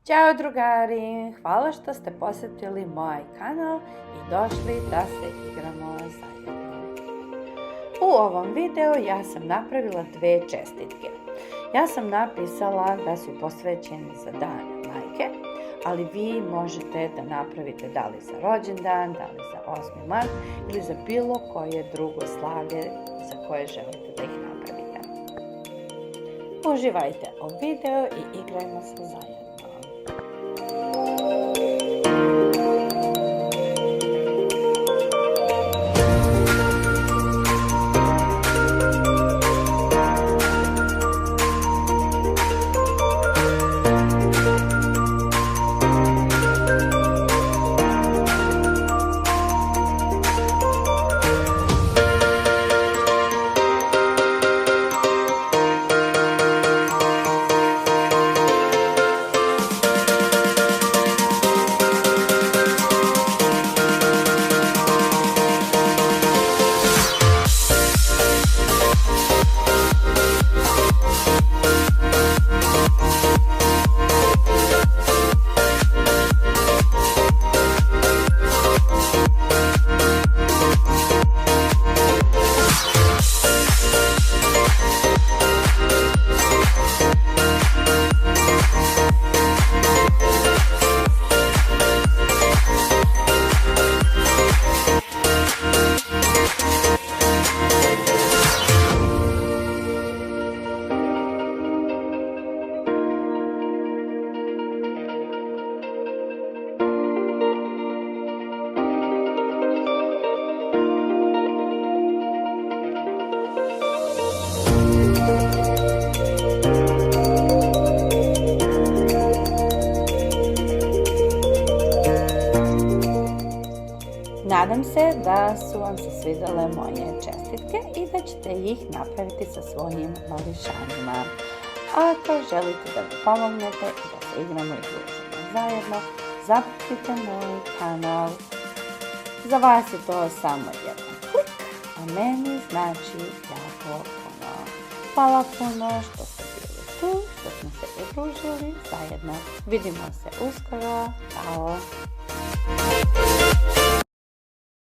Ćao drugari, hvala što ste posjetili moj kanal i došli da se igramo zajedno. U ovom videu ja sam napravila dve čestitke. Ja sam napisala da su posvećeni za dan majke, ali vi možete da napravite da li za rođendan, da li za 8. mart ili za bilo koje drugo slavlje za koje želite da ih napravite. Uživajte u video i igrajmo se zajedno. Nadam se da su vam se svidjele moje čestitke i da ćete ih napraviti sa svojim mališanima. Ako želite da mi pomognete i da se igramo i družimo zajedno, zapratite moj kanal. Za vas je to samo jedan klik, a meni znači jako puno. Hvala puno što ste bili tu, što smo se i družili zajedno. Vidimo se uskoro. Ćao!